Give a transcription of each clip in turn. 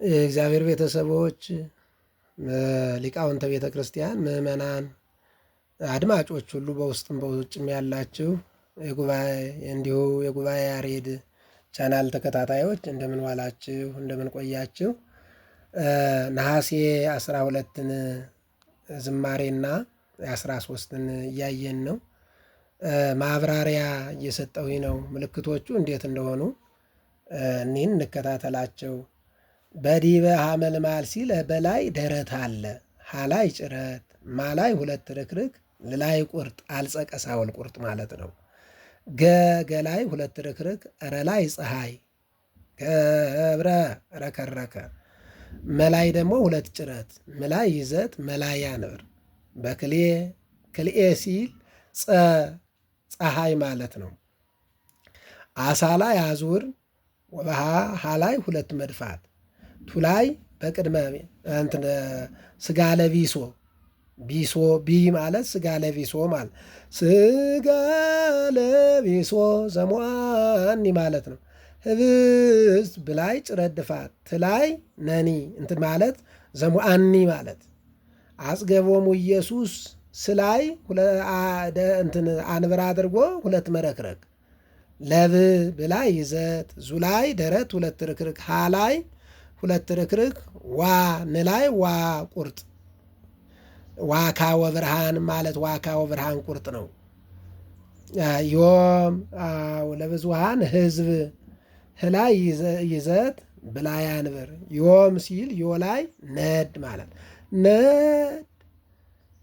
የእግዚአብሔር ቤተሰቦች፣ ሊቃውንተ ቤተ ክርስቲያን፣ ምዕመናን፣ አድማጮች ሁሉ በውስጥም በውጭም ያላችሁ እንዲሁ የጉባኤ ያሬድ ቻናል ተከታታዮች እንደምን ዋላችሁ? እንደምን ቆያችሁ? ነሐሴ 12ን ዝማሬና 13ን እያየን ነው። ማብራሪያ እየሰጠሁኝ ነው። ምልክቶቹ እንዴት እንደሆኑ እኒህን እንከታተላቸው። በዲበ ሐመልማል ሲል በላይ ደረት አለ፣ ሀላይ ጭረት፣ ማላይ ሁለት ርክርክ፣ ልላይ ቁርጥ፣ አልጸቀ ሳውል ቁርጥ ማለት ነው። ገላይ ሁለት ርክርክ፣ ረላይ ፀሐይ፣ ገብረ ረከረከ። መላይ ደግሞ ሁለት ጭረት፣ ምላይ ይዘት፣ መላይ ያንብር። በክልኤ ሲል ፀሐይ ማለት ነው። አሳ ላይ አዙር፣ ሀላይ ሁለት መድፋት፣ ቱላይ በቅድመ ስጋ ለቢሶ ቢሶ ቢ ማለት ስጋ ለቢሶ ማለት ስጋ ለቢሶ ዘሟኒ ማለት ነው። ህብስት ብላይ ጭረት ድፋት ትላይ ነኒ እንትን ማለት ዘሙአኒ ማለት አጽገቦሙ ኢየሱስ ስላይ አንብር አድርጎ ሁለት መረክረክ ለብ ብላይ ይዘት ዙላይ ደረት ሁለት ርክርክ ሃላይ ሁለት ርክርክ ዋ ንላይ ዋ ቁርጥ ዋካ ወብርሃን ማለት ዋካ ወብርሃን ቁርጥ ነው። ዮም ለብዙሃን ህዝብ ህላይ ይዘት ብላይ አንብር። ዮም ሲል ዮላይ ነድ ማለት ነድ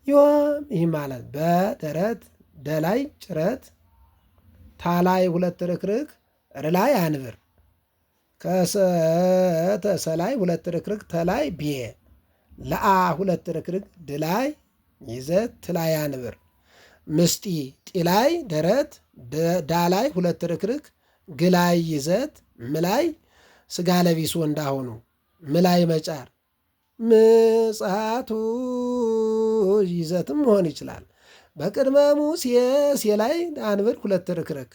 ዮም ይህ ማለት በደረት ደላይ ጭረት ታላይ ሁለት ርክርክ ርላይ አንብር ከሰላይ ሁለት ርክርክ ተላይ ብዬ ለአ ሁለት ርክርክ ድላይ ይዘት ትላይ አንብር ምስጢ ጢላይ ደረት ዳላይ ሁለት ርክርክ ግላይ ይዘት ምላይ ስጋ ለቢሶ እንዳሆኑ ምላይ መጫር ምጽአቱ ይዘትም መሆን ይችላል። በቅድመ ሙሴ ሴላይ አንብር ሁለት ርክርክ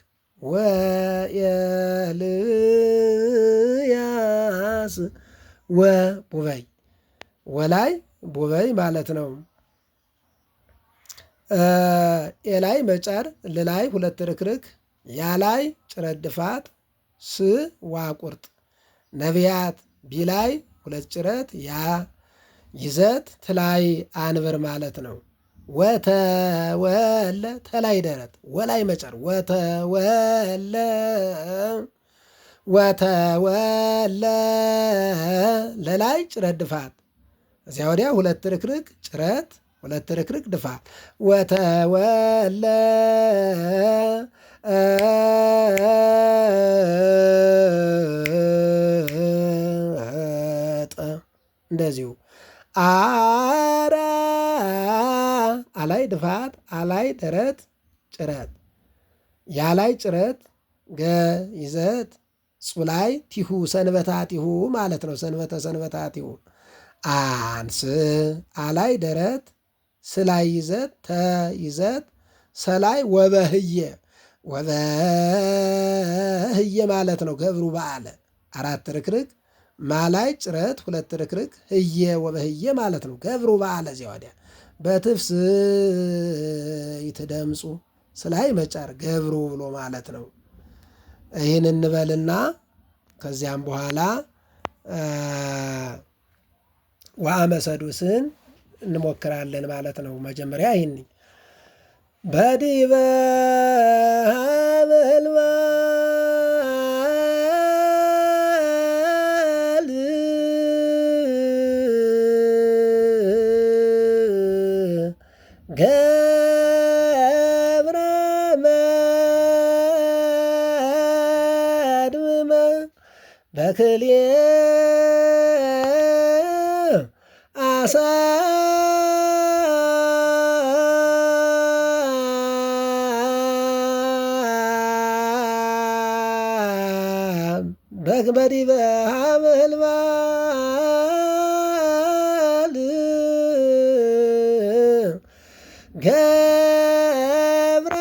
ወኤልያስ ወቡበይ ወላይ ቡበይ ማለት ነው። ኤላይ መጫር ልላይ ሁለት ርክርክ ያላይ ጭረት ድፋት ስ ዋ ቁርጥ ነቢያት ቢላይ ሁለት ጭረት ያ ይዘት ትላይ አንብር ማለት ነው። ወተወለ ተላይ ደረት ወላይ መጫር ወተወለ ለላይ ጭረት ድፋት እዚያ ወዲያ ሁለት ርክርክ ጭረት ሁለት ርክርክ ድፋት ወተወለ እንደዚሁ አራ አላይ ድፋት አላይ ደረት ጭረት ያላይ ጭረት ገ ይዘት ጹላይ ቲሁ ሰንበታቲሁ ማለት ነው። ሰንበታቲሁ አንስ አላይ ደረት ስላይ ይዘት ተይዘት ሰላይ ወበህየ ማለት ነው። ገብሩ በአለ አራት ርክርክ ማላይ ጭረት ሁለት ርክርክ ህየ ወበህየ ማለት ነው። ገብሩ በአለ እዚያ ወዲያ በትፍስ ይትደምፁ ስላይ መጫር ገብሩ ብሎ ማለት ነው። ይህን እንበልና ከዚያም በኋላ ወአመሰዱስን እንሞክራለን ማለት ነው። መጀመሪያ ይህን በዲበ ሐመልማል ገብረ መድምመ በክልኤ አሳ በዲበ ሐመልማል ገብረ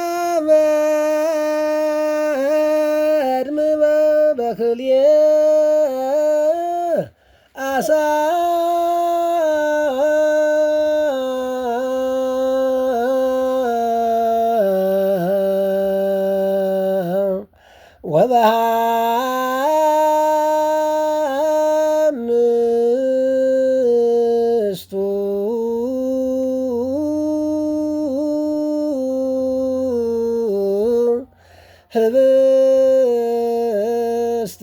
መድምመ በክልኤ ወበሃምስቱ ህብስት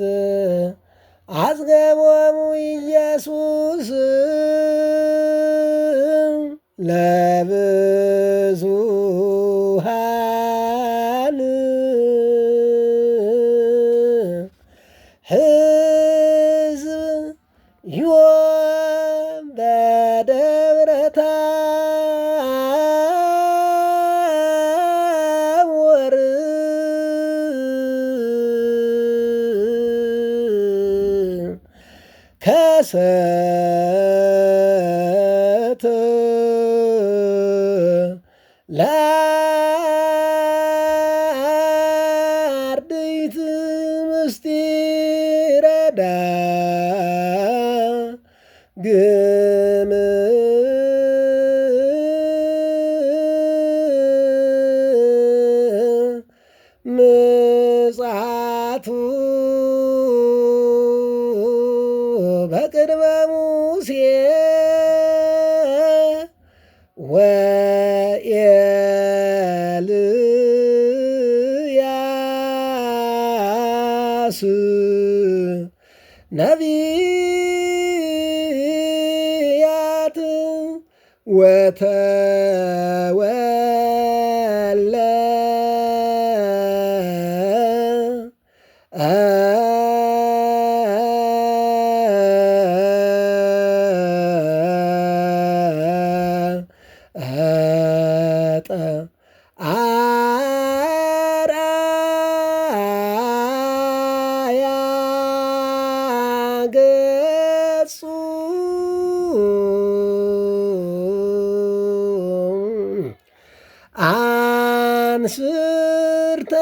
አጽገቦሙ ኢየሱስ ለብዙኃን ሕዝብ ዮም በደብረ ታቦር ከሰተ ለአርድእት ምስጢረ ዳግም ምጽአቱ በቅድመ ሙሴ ወኤልያስ ነቢያት አርአያ ገጹ አንስርተ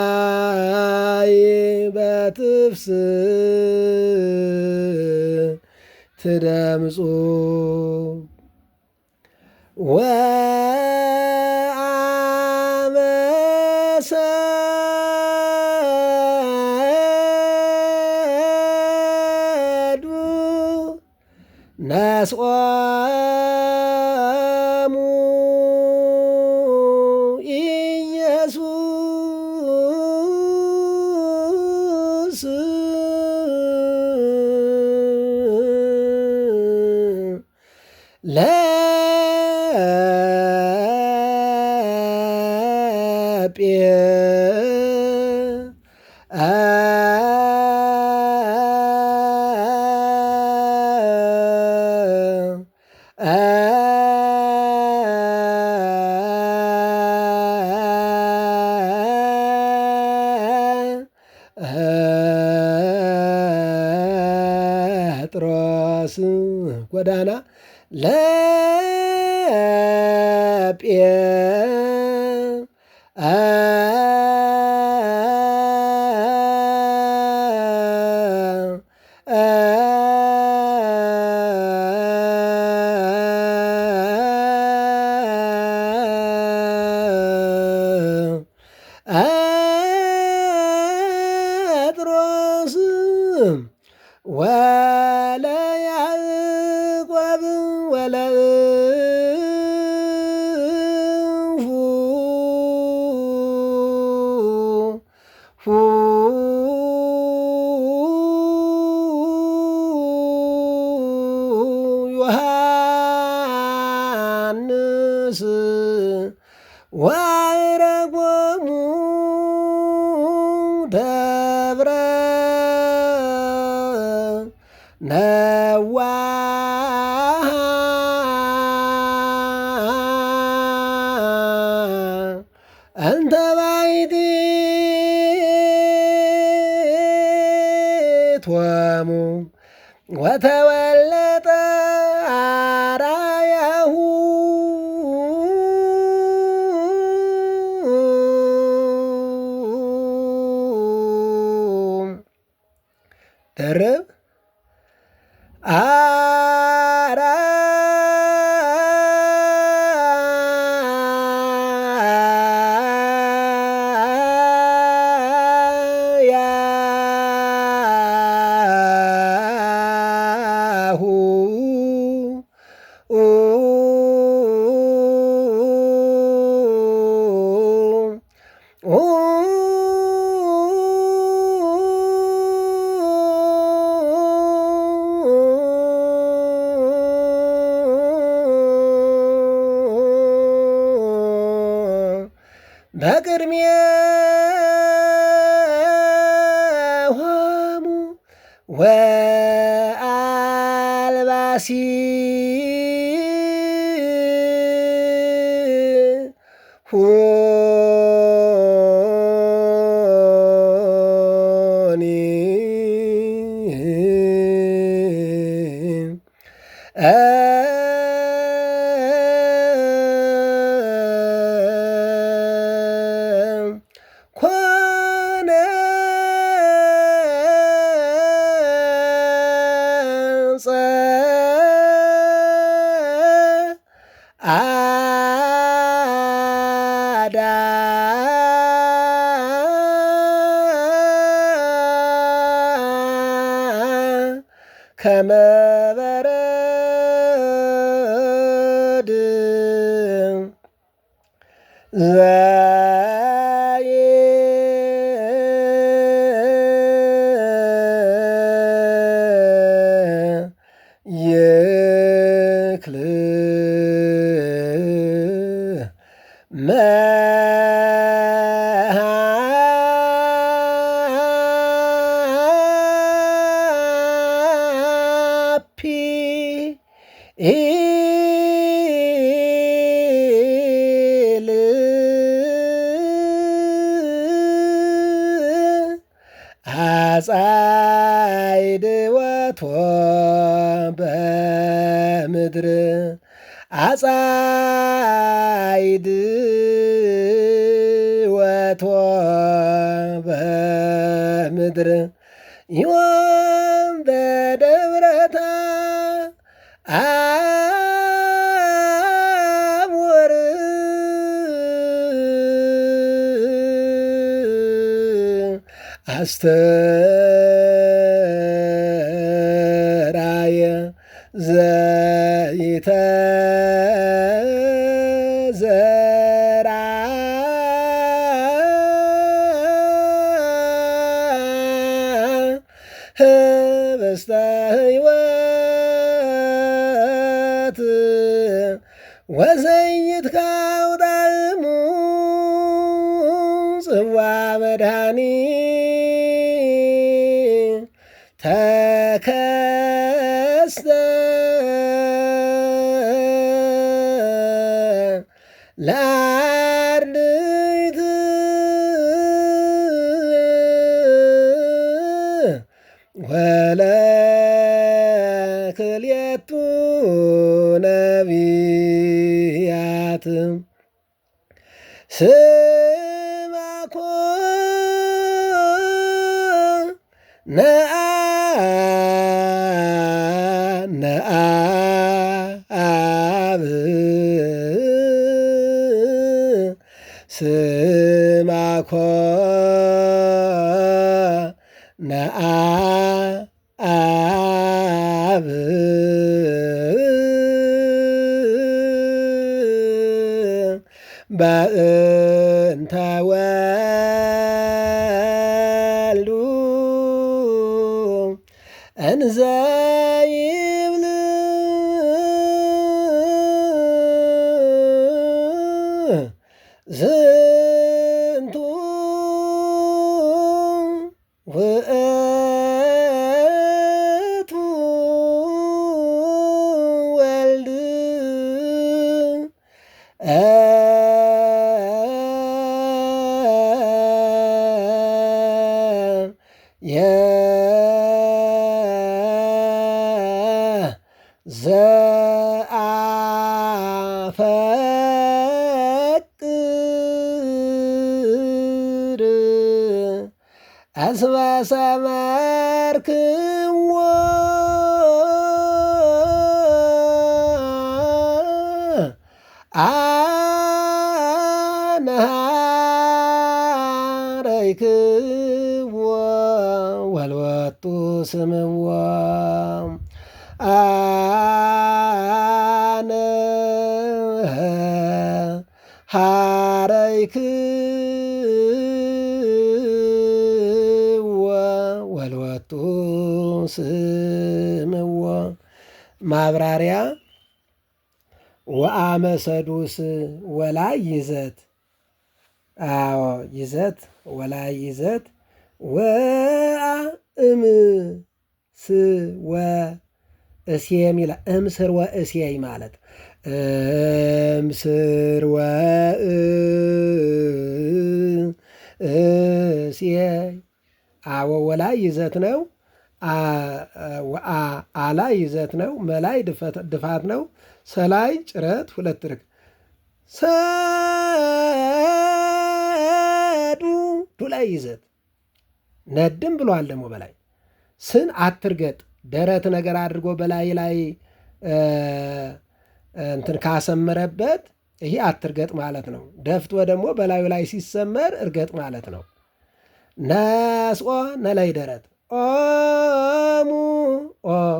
ሰማይ በትፍስሕት ድምፁ ወአመሰዱ ነስኦሙ ኢየሱስ ጴጥሮስ ጎዳና ጴጥሮስ ወለያዕቆብ ወለእልፉ ዮሐንስ ወአዕረጎሙ ደብረ ነዋሃ እንተ ባሕቲቶሙ ወተወለጠ አርአያሁ ደርብ አራ በቅድሜሆሙ ወአልባሲ ሁኒ ኮነ አዳ ከመ በረድ ይክል መሃፒ ኢል አጻይድወቶ በምድር አጻይድወቶ በምድር ዮም በደብረታ አሞር አስተራየ ዘይተዘራ ህብስተ ሕይወት ወዘይትካው ጣዕሙ ጽዋ መድኃኒት ተከስተ ለአርድእት ወለክልኤቱ ነቢያት ስማኮ ነአ ነአብ ስማኮ ነአብ በእንተ ወልዱ እንዘ ይብል ዝንቱ ውእቱ ወልድ ዘአፈቅር እስመ ሰማይ አፍቀርክዎ አነሃረይክዎ ወልወቱ ስምዎ አነ ሃረይክዎ ወልወቱ ስምዎ። ማብራሪያ ወአመሰዱስ ወላይ ይዘት አዎ ይዘት ወላይ ይዘት ወአእም ስወ እስየም ይላል። እምስር ወእስየይ ማለት እምስር ወእስየይ አዎ ወላይ ይዘት ነው። አላይ ይዘት ነው። መላይ ድፋት ነው። ሰላይ ጭረት ሁለት ርክ ሰዱ ዱላይ ይዘት ነድም ብሏል። ደግሞ በላይ ስን አትርገጥ ደረት ነገር አድርጎ በላይ ላይ እንትን ካሰመረበት ይሄ አትርገጥ ማለት ነው። ደፍቶ ደግሞ በላዩ ላይ ሲሰመር እርገጥ ማለት ነው። ነስኦ ነላይ ደረት ኦሙ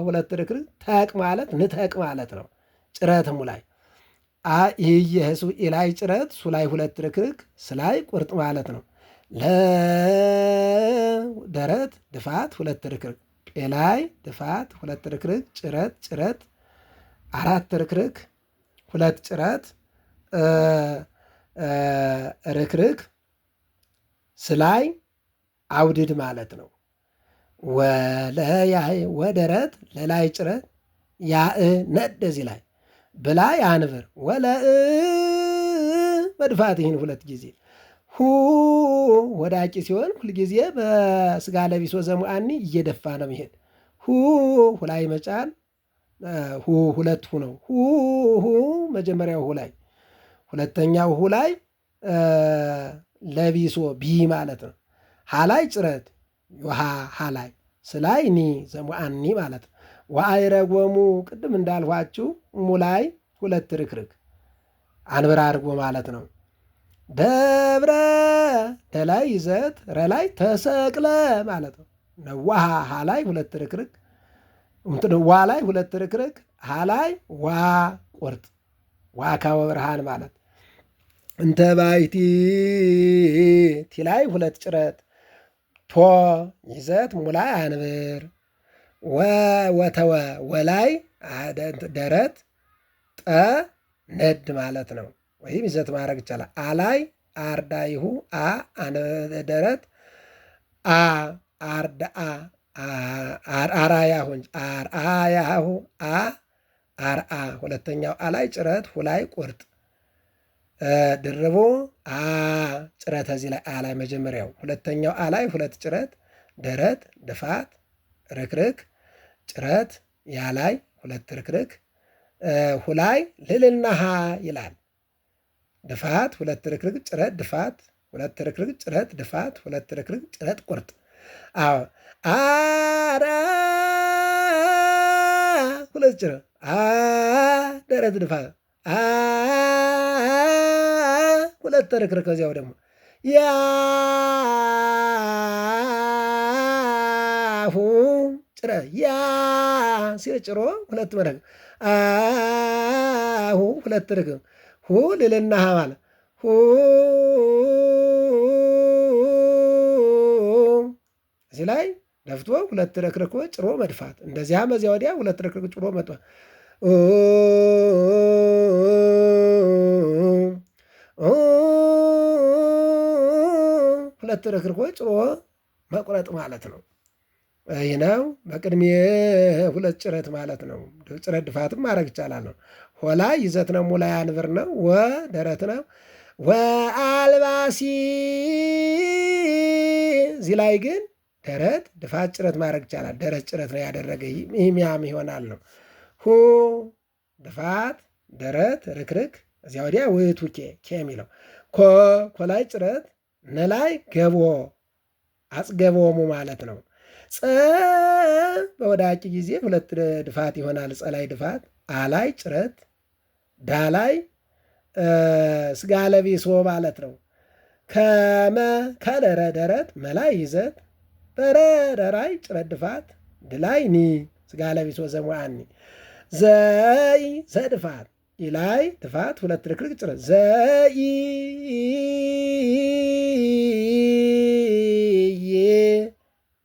ሁለት ርክርክ ተቅ ማለት ንተቅ ማለት ነው። ጭረትሙ ላይ ይህ የህሱ ኢላይ ጭረት ሱላይ ሁለት ርክርክ ስላይ ቁርጥ ማለት ነው። ለደረት ድፋት ሁለት ርክርክ ጴላይ ድፋት ሁለት ርክርክ ጭረት ጭረት አራት ርክርክ ሁለት ጭረት ርክርክ ስላይ አውድድ ማለት ነው። ወለያይ ወደረት ለላይ ጭረት ያእ ነድ እዚህ ላይ ብላይ አንብር ወለእ መድፋት ይህን ሁለት ጊዜ ሁ ወዳቂ ሲሆን ሁልጊዜ በስጋ ለቢሶ ዘሙአኒ እየደፋ ነው ይሄድ ሁላይ መጫን ሁለት ነው። መጀመሪያው ላይ ሁለተኛው ላይ ለቢሶ ቢ ማለት ነው። ሃላይ ጭረት ሃላይ ስላይ ኒ ዘሙአኒ ማለት ነው። ወአይረጎሙ ቅድም እንዳልኋችሁ ሙላይ ሁለት ርክርክ አንብራ አድርጎ ማለት ነው። ደብረ ተላይ ይዘት ረላይ ተሰቅለ ማለት ነው። ነዋሃ ሃላይ ሁለት ርክርክ ዋ ላይ ሁለት ርክርክ ሃላይ ዋ ቁርጥ ዋካወ ብርሃን ማለት እንተ ባይቲ ቲላይ ሁለት ጭረት ቶ ይዘት ሙላይ አንብር ወተወ ወላይ ደረት ጠ ነድ ማለት ነው። ወይም ይዘት ማድረግ ይቻላል። አላይ አርዳይሁ ደረት አርዳአ አራያሁ አርአያሁ አርአ ሁለተኛው አላይ ጭረት ሁላይ ቁርጥ ድርቡ ጭረት እዚህ ላይ አላይ መጀመሪያው ሁለተኛው አላይ ሁለት ጭረት ደረት ድፋት ርክርክ ጭረት ያላይ ሁለት ርክርክ ሁላይ ልልናሃ ይላል። ድፋት ሁለት ርክርክ ጭረት ድፋት ሁለት ርክርክ ጭረት ድፋት ሁለት ርክርክ ጭረት ቁርጥ አዎ አራ ሁለት ጭረት ደረት ድፋት ሁለት ርክርክ ከዚያው ደግሞ ያሁ ጭረ ያ ሲል ጭሮ ሁለት መረግ አሁ ሁለት ርክብ ሁ ልልና ማለት ሁ እዚህ ላይ ደፍቶ ሁለት ረክርኮ ጭሮ መድፋት እንደዚያም በዚያ ወዲያ ሁለት ረክርኮ ጭሮ መጥፋት ሁለት ረክርኮ ጭሮ መቁረጥ ማለት ነው። ይህ ነው በቅድሜ ሁለት ጭረት ማለት ነው። ጭረት ድፋትም ማድረግ ይቻላል ነው። ሆላ ይዘት ነው። ሙላይ አንብር ነው። ወ ደረት ነው። ወአልባሲ እዚህ ላይ ግን ደረት ድፋት ጭረት ማድረግ ይቻላል። ደረት ጭረት ነው ያደረገ ይህም ይሆናል ነው። ሁ ድፋት ደረት ርክርክ እዚያ ወዲያ ውህቱ ኬ የሚለው ኮላይ ጭረት ነላይ ገቦ አጽገቦሙ ማለት ነው። ፀ በወዳቂ ጊዜ ሁለት ድፋት ይሆናል። ጸላይ ድፋት አላይ ጭረት ዳላይ ስጋ ለቢሶ ማለት ነው። ከመ ከለረ ደረት መላይ ይዘት በረደራይ ጭረት ድፋት ድላይ ኒ ስጋ ለቢሶ ዘሙአኒ ዘይ ዘድፋት ይላይ ድፋት ሁለት ርክርክ ጭረት ዘይ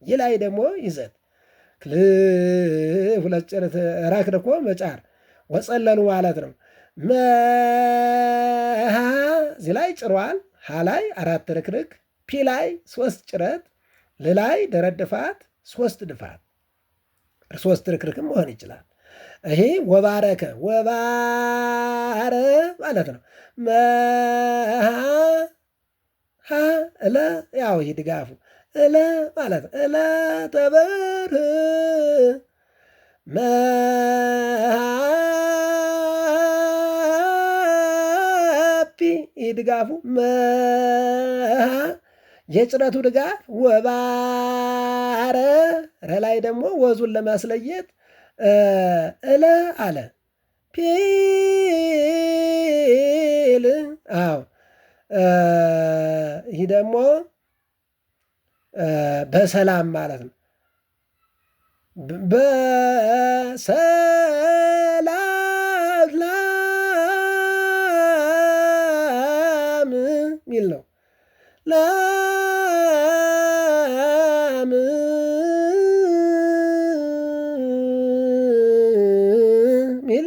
ይላይ ደግሞ ይዘት ክል ሁለት ጭረት ራክ ደኮ መጫር ወጸለሉ ማለት ነው። መሃ እዚህ ላይ ጭሯል። ሃላይ አራት ርክርክ ፒ ላይ ሶስት ጭረት ልላይ ደረት ድፋት ሶስት ድፋት ሶስት ርክርክም መሆን ይችላል። ይሄ ወባረከ ወባረ ማለት ነው። መሃ እለ ያው ይሄ ድጋፉ እለ ማለት እለ ተበር መሃፒ ይህ ድጋፉ የጭረቱ ድጋፍ ወባረ ረላይ ደግሞ ወዙን ለማስለየት እለ አለ ፒል አዎ ይህ ደግሞ በሰላም ማለት ነው። በሰላም ሚል ነው። ላም ሚል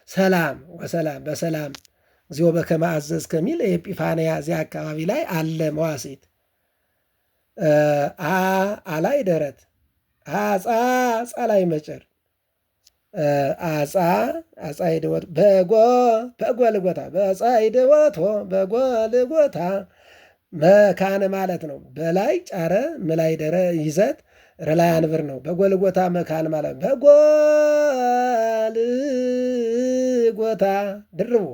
ሰላም ወሰላም በሰላም እግዚኦ በከመ አዘዝ ከሚል ኤጲፋንያ እዚያ አካባቢ ላይ አለ መዋሥዕት አላይ ደረት አጻ ጻላይ መጨር አጻ ይደወት በጎ ልጎታ በጻ ይደወቶ በጎ ልጎታ መካነ ማለት ነው። በላይ ጫረ ምላይ ደረ ይዘት ረላይ አንብር ነው። በጎ ልጎታ መካን ማለት በጎ ልጎታ ድርቡ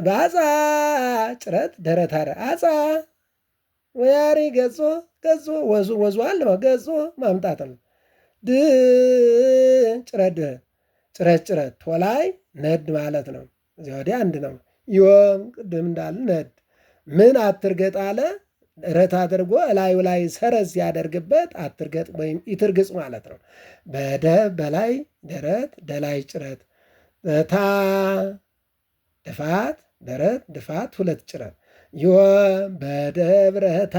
በአጻ ጭረት ደረት አረ አጻ ወያሪ ገጾ ወዙ አለ ገጾ ማምጣት ነው። ጭረት ቶላይ ነድ ማለት ነው። እዚያ ወዲያ አንድ ነው። ዮም ቅድም እንዳል ነድ ምን አትርገጥ አለ ረት አድርጎ እላዩ ላይ ሰረዝ ያደርግበት አትርገጥ ወይም ኢትርግጽ ማለት ነው። በደብ በላይ ደረት ደላይ ጭረት ታ ድፋት ደረት ድፋት ሁለት ጭረት ዮም በደብረታ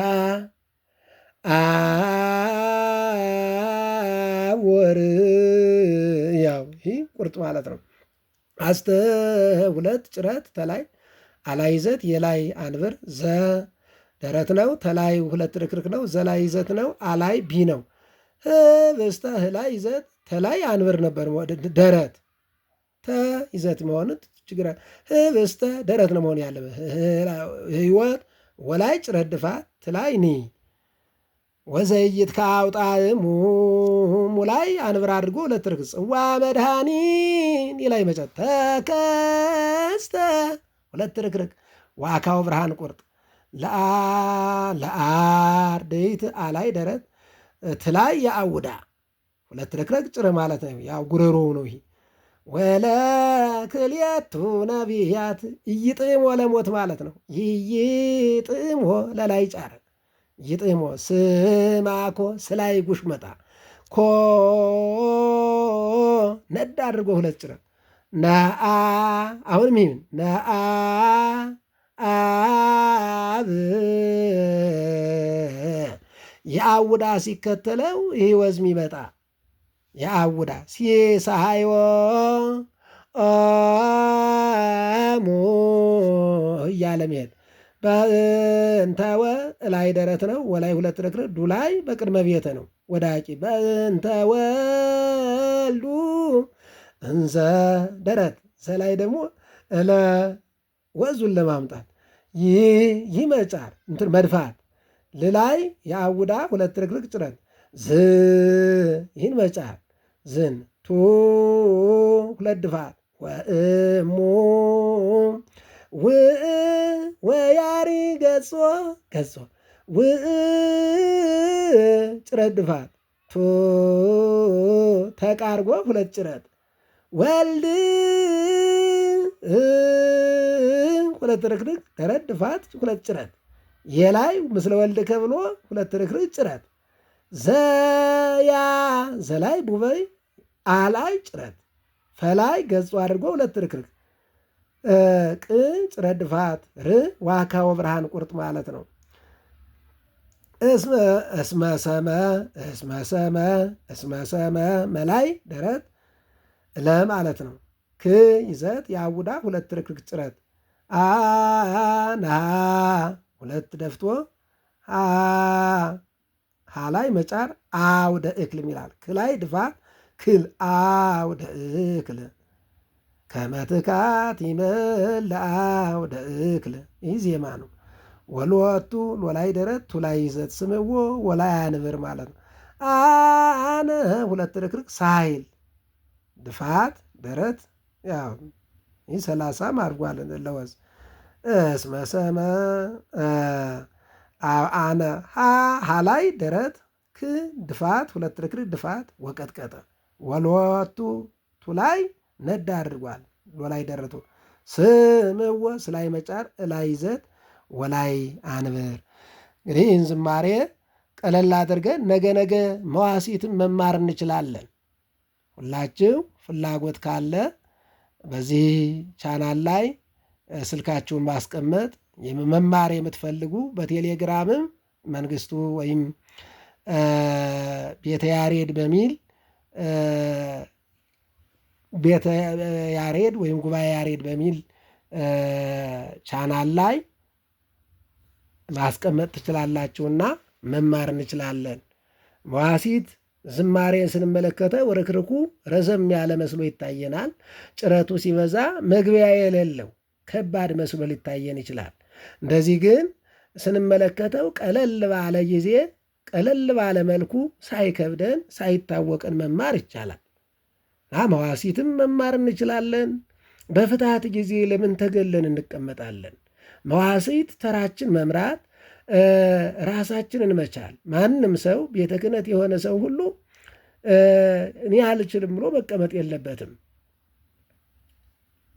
አወር ያው ይህ ቁርጥ ማለት ነው። አስተ ሁለት ጭረት ተላይ አላይ ይዘት የላይ አንብር ዘ ደረት ነው። ተላይ ሁለት ርክርክ ነው። ዘላይ ይዘት ነው። አላይ ቢ ነው። ህብስተ ህላይ ይዘት ተላይ አንብር ነበር ደረት ተ ይዘት መሆኑት ችግር ህብስተ ደረት ነው መሆን ያለበት ህይወት ወላይ ጭረት ድፋት ትላይ ኒ ወዘይት ካውጣሙ ሙላይ አንብር አድርጎ ሁለት ርክስ ጽዋ መድኃኒን ይላይ መጨት ተከስተ ሁለት ርክርክ ዋካው ብርሃን ቁርጥ ለአር ደይት አላይ ደረት ትላይ የአውዳ ሁለት ርክርክ ጭር ማለት ነው። ያው ጉረሮው ነው ይሄ ወለክልኤቱ ነቢያት ይጥሞ ለሞት ማለት ነው። ይጥሞ ለላይ ጫረ ይጥሞ ስማኮ ስላይ ጉሽ መጣ ኮ ነድ አድርጎ ሁለት ጭረት ነአ አሁንም ይህን ነአ አብ የአውዳ ሲከተለው ይህ ወዝም ይመጣ የአውዳ ሲሳሃዮ ሙ እያለ መሄድ በእንተወ ላይ ደረት ነው። ወላይ ሁለት ረክረ ዱላይ በቅድመ ቤተ ነው። ወዳቂ በእንተወልዱ እንዘ ደረት ዘላይ ደግሞ እለ ወዙን ለማምጣት ይህ መጫር እንትን መድፋት ልላይ የአውዳ ሁለት ርክርክ ጭረት ዝ ይህን መጫር ዝን ቱ ሁለት ድፋት ወእሙ ውእ ወያሪ ገጾ ውእ ጭረት ድፋት ቱ ተቃርጎ ሁለት ጭረት ወልድ ሁለት ርክርክ ደረት ድፋት ሁለት ጭረት የላይ ምስለ ወልድ ከብሎ ሁለት ርክርክ ጭረት ዘያ ዘላይ ቡበይ አላይ ጭረት ፈላይ ገጹ አድርጎ ሁለት ርክርክ ቅ ጭረት ድፋት ር ዋካ ወብርሃን ቁርጥ ማለት ነው። እስመሰመ መላይ ደረት ለማለት ነው። ክ ይዘት የአውዳ ሁለት ርክርክ ጭረት አና ሁለት ደፍቶ ሃላይ መጫር አውደ እክል ይላል። ክላይ ድፋት ክል አውደ እክል ከመትካት ይመል አውደ እክል ይህ ዜማ ነው። ወሎቱ ሎላይ ደረት ቱላይ ይዘት ስምዎ ወላይ አንብር ማለት ነው። አነ ሁለት ርክርክ ሳይል ድፋት ደረት ያው ይህ 30 አድርጓል ለወዝ እስመሰመ አነ ሃላይ ደረት ክ ድፋት ሁለት ርክርክ ድፋት ወቀጥቀጠ ወሎቱ ቱላይ ነዳ አድርጓል ሎላይ ደረቱ ስምዎ ስላይ መጫር እላይ ይዘት ወላይ አንብር። እንግዲህ ይህን ዝማሬ ቀለል አድርገን ነገ መዋሲትም መማር እንችላለን። ሁላችሁ ፍላጎት ካለ በዚህ ቻናል ላይ ስልካችሁን ማስቀመጥ መማር የምትፈልጉ በቴሌግራምም መንግስቱ ወይም ቤተ ያሬድ በሚል ቤተ ያሬድ ወይም ጉባኤ ያሬድ በሚል ቻናል ላይ ማስቀመጥ ትችላላችሁና መማር እንችላለን። መዋሲት ዝማሬን ስንመለከተው ርክርኩ ረዘም ያለ መስሎ ይታየናል። ጭረቱ ሲበዛ መግቢያ የሌለው ከባድ መስሎ ሊታየን ይችላል። እንደዚህ ግን ስንመለከተው ቀለል ባለ ጊዜ ቀለል ባለ መልኩ ሳይከብደን ሳይታወቀን መማር ይቻላል። መዋሲትም መማር እንችላለን። በፍትሐት ጊዜ ለምን ተገለን እንቀመጣለን? መዋሲት ተራችን መምራት ራሳችንን መቻል። ማንም ሰው ቤተ ክህነት የሆነ ሰው ሁሉ እኔ አልችልም ብሎ መቀመጥ የለበትም።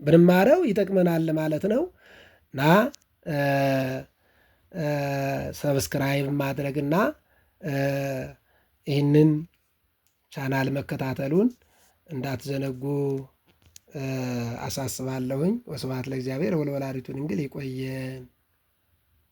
ብንማረው ይጠቅመናል ማለት ነው እና ሰብስክራይብ ማድረግና ይህንን ቻናል መከታተሉን እንዳትዘነጉ አሳስባለሁኝ። ወስብሐት ለእግዚአብሔር ወለወላዲቱ ድንግል። ይቆየን።